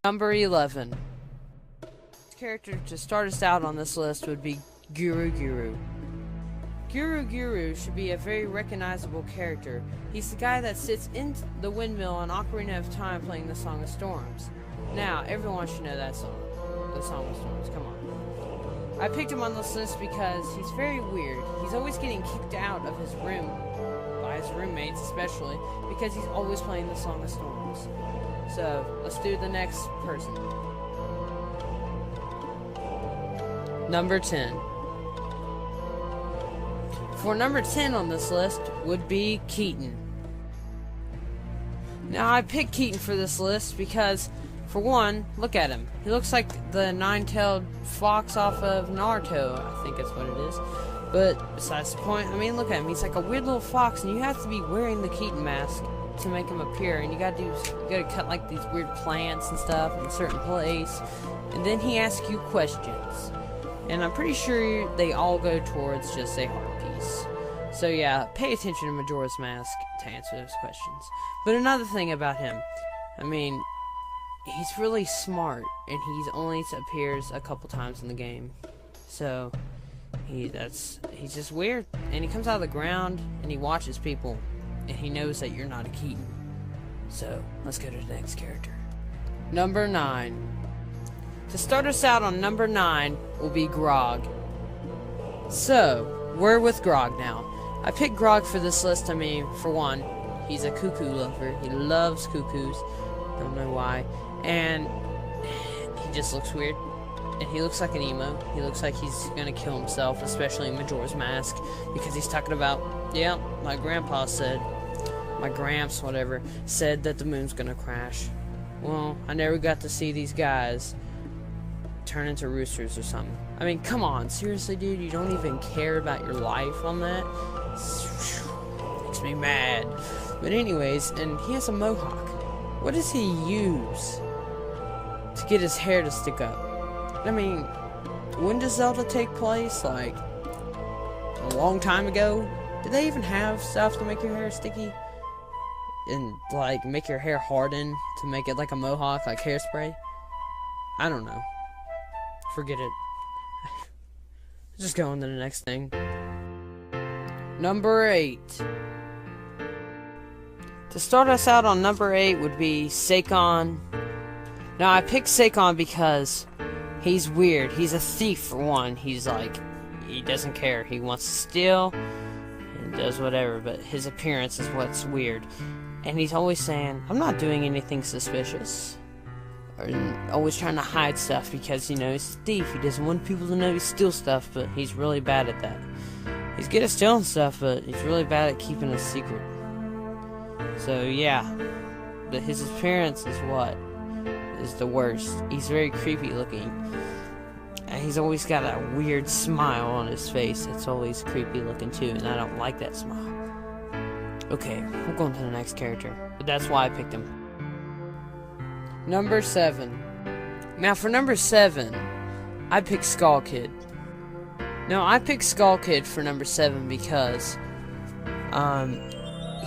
Number 11. Character to start us out on this list would be Guru Guru. Guru should be a very recognizable character. He's the guy that sits in the windmill on Ocarina of Time playing the Song of Storms. Now, everyone should know that song. The Song of Storms, come on. I picked him on this list because he's very weird. He's always getting kicked out of his room, by his roommates especially, because he's always playing the Song of Storms. So, let's do the next person. Number 10. For number 10 on this list would be Keaton. Now, I picked Keaton for this list because, for one, look at him. He looks like the nine-tailed fox off of Naruto, I think that's what it is. But, besides the point, I mean, look at him. He's like a weird little fox, and you have to be wearing the Keaton mask to make him appear. And you gotta cut like these weird plants and stuff in a certain place. And then he asks you questions. And I'm pretty sure they all go towards just a heart piece. So yeah, pay attention to Majora's Mask to answer those questions. But another thing about him, I mean, he's really smart, and he's only appears a couple times in the game. So he's just weird, and he comes out of the ground and he watches people, and he knows that you're not a Keaton. So let's go to the next character. Number 9. To start us out on number 9 will be Grog. So, we're with Grog now. I picked Grog for this list. I mean, for one, he's a cuckoo lover. He loves cuckoos. Don't know why. And he just looks weird. And he looks like an emo. He looks like he's gonna kill himself, especially in Majora's Mask, because he's talking about, yeah, my grandpa said, my gramps, whatever, said that the moon's gonna crash. Well, I never got to see these guys turn into roosters or something. I mean, come on, seriously, dude, you don't even care about your life on that? Makes me mad. But anyways, and he has a mohawk. What does he use to get his hair to stick up? I mean, when does Zelda take place? Like, a long time ago? Did they even have stuff to make your hair sticky? And, like, make your hair harden to make it like a mohawk, like hairspray? I don't know. Forget it. Just go on to the next thing. Number 8. To start us out on number 8 would be Sakon. Now, I picked Sakon because he's weird. He's a thief, for one. He's like, he doesn't care. He wants to steal and does whatever, but his appearance is what's weird. And he's always saying, I'm not doing anything suspicious. Or always trying to hide stuff because, you know, he's a thief. He doesn't want people to know he steals stuff, but he's really bad at that. He's good at stealing stuff, but he's really bad at keeping a secret. So, yeah. But his appearance is what is the worst. He's very creepy looking. And he's always got a weird smile on his face. It's always creepy looking too, and I don't like that smile. Okay, we'll go on to the next character. But that's why I picked him. Number 7. Now for number 7, I picked Skull Kid. Now I picked Skull Kid for number 7 because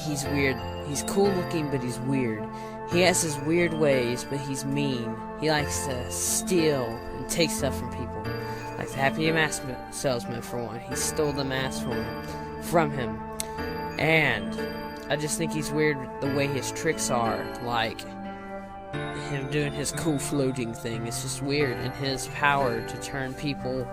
he's weird. He's cool looking, but he's weird. He has his weird ways, but he's mean. He likes to steal and take stuff from people. Like the Happy Mask salesman, for one. He stole the mask from him. And I just think he's weird the way his tricks are. Like him doing his cool floating thing. It's just weird. And his power to turn people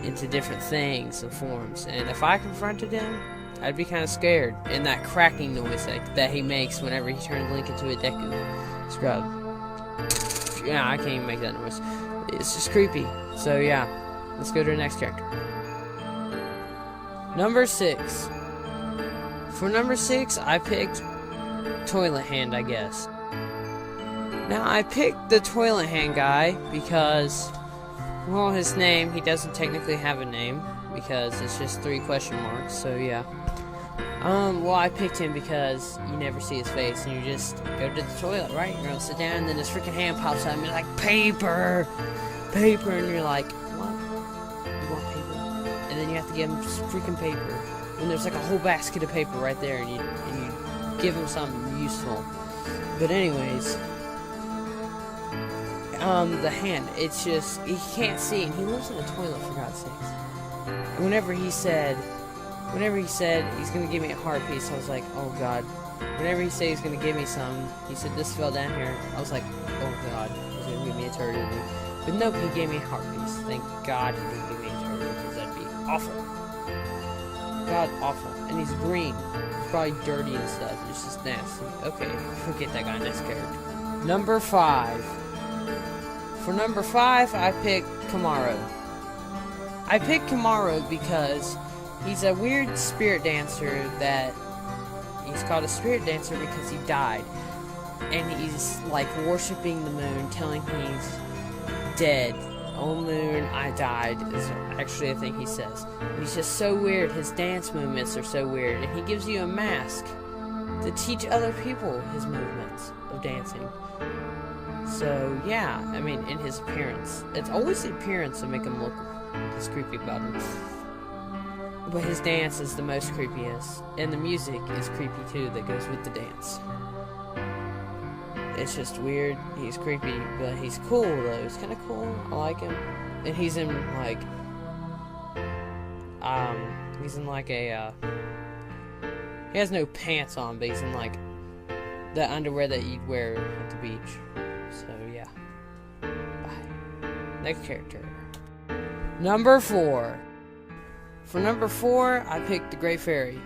into different things and forms. And if I confronted him, I'd be kind of scared. And that cracking noise that he makes whenever he turns Link into a Deku Scrub. Yeah, I can't even make that noise. It's just creepy. So yeah, let's go to the next character. Number 6. For number 6, I picked Toilet Hand, I guess. Now, I picked the Toilet Hand guy because, well, his name, he doesn't technically have a name because it's just 3 question marks, so yeah. Well, I picked him because you never see his face, and you just go to the toilet, right? You're gonna sit down, and then this freaking hand pops out, and you're like, paper! Paper! And you're like, what? You want paper? And then you have to give him freaking paper. And there's like a whole basket of paper right there, and you give him something useful. But anyways, the hand. It's just, he can't see, and he lives in a toilet, for God's sakes. And whenever he said he's gonna give me a heart piece, I was like, oh God. Whenever he said he's gonna give me some, he said this fell down here. I was like, oh God, he's gonna give me a turtle. But nope, he gave me a heart piece. Thank God he didn't give me a turtle, because that'd be awful. God, awful. And he's green. He's probably dirty and stuff. It's just nasty. Okay, forget that guy. Next character. Number 5. For number 5, I picked Kamaro. I picked Kamaro because he's a weird spirit dancer that he's called a spirit dancer because he died. And he's like worshipping the moon, telling he's dead. Oh moon, I died is actually a thing he says. And he's just so weird. His dance movements are so weird. And he gives you a mask to teach other people his movements of dancing. So, yeah, I mean, in his appearance. It's always the appearance that make him look that's creepy about him. But his dance is the most creepiest. And the music is creepy, too, that goes with the dance. It's just weird. He's creepy, but he's cool, though. He's kind of cool. I like him. And he's in, like... a, he has no pants on, but he's in, like, the underwear that you'd wear at the beach. So, yeah. Bye. Next character. Number 4. For number 4, I picked the Great Fairy.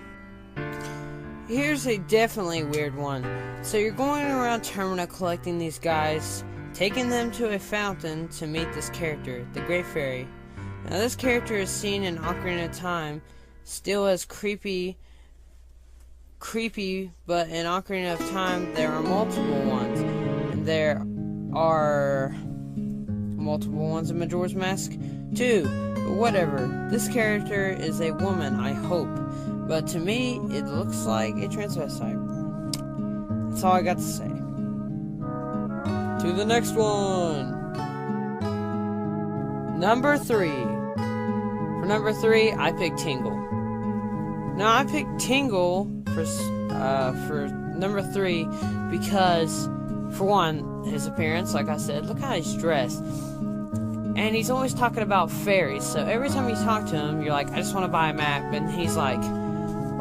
Here's a definitely weird one. So you're going around Termina collecting these guys, taking them to a fountain to meet this character, the Great Fairy. Now this character is seen in Ocarina of Time, still as creepy, but in Ocarina of Time there are multiple ones. And there are multiple ones in Majora's Mask too. But whatever. This character is a woman, I hope. But to me, it looks like a transvestite. That's all I got to say. To the next one. Number 3. For number 3, I picked Tingle. Now, I picked Tingle for number 3 because, for one, his appearance, like I said, look how he's dressed. And he's always talking about fairies. So every time you talk to him, you're like, I just want to buy a map. And he's like,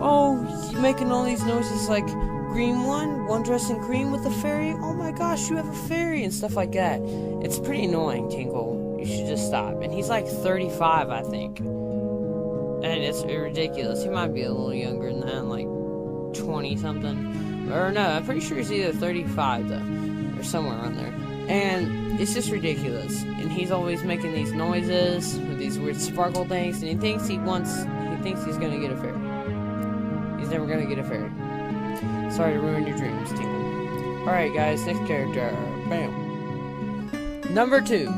oh, you're making all these noises like green one dressed in green with a fairy? Oh my gosh, you have a fairy and stuff like that. It's pretty annoying, Tingle. You should just stop. And he's like 35, I think. And it's ridiculous. He might be a little younger than that, like 20-something. Or no, I'm pretty sure he's either 35, though. Or somewhere around there. And it's just ridiculous. And he's always making these noises with these weird sparkle things. And he thinks he's gonna get a fairy. He's never gonna get a fairy. Sorry to ruin your dreams, Tingle. Alright, guys, next character. Bam. Number 2.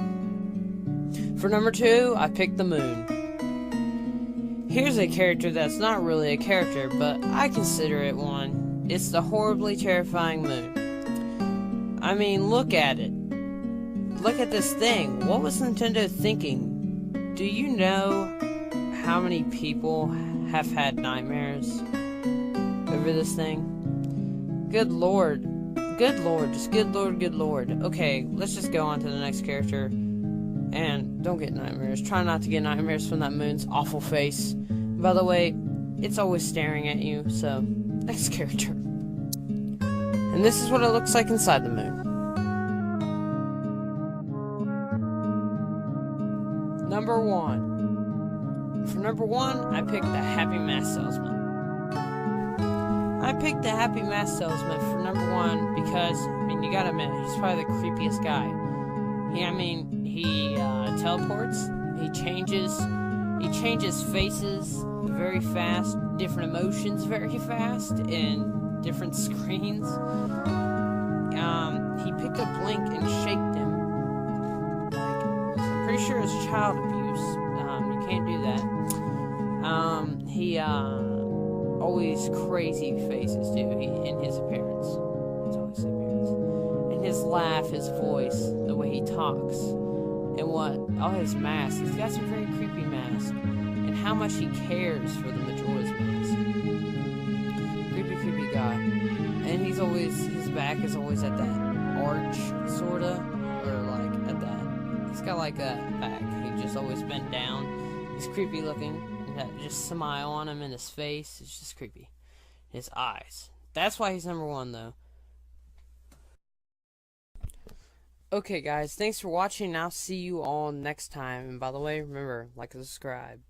For number 2, I picked the Moon. Here's a character that's not really a character, but I consider it one. It's the horribly terrifying Moon. I mean, look at it. Look at this thing. What was Nintendo thinking? Do you know how many people have had nightmares over this thing? Good lord. Good lord. Just good lord, good lord. Okay, let's just go on to the next character. And don't get nightmares. Try not to get nightmares from that Moon's awful face. By the way, it's always staring at you, so next character. And this is what it looks like inside the Moon. Number 1. For number 1, I picked the Happy Mask Salesman. I picked the Happy Mask Salesman for number 1 because, I mean, you gotta admit, he's probably the creepiest guy. He teleports, he changes faces very fast, different emotions very fast, and different screens. He picked up Link and shaked him. I'm pretty sure it's child abuse. You can't do that. He always crazy faces too. In his appearance, it's always his appearance, and his laugh, his voice, the way he talks, and all his masks. He's got some very creepy masks, and how much he cares for the Majora's Mask. Creepy guy, and his back is always at that arch, sorta, or like at He's got like a back. He just always bent down. He's creepy looking. And that just smile on him in his face. It's just creepy. His eyes. That's why he's number one, though. Okay, guys. Thanks for watching. I'll see you all next time. And by the way, remember, like and subscribe.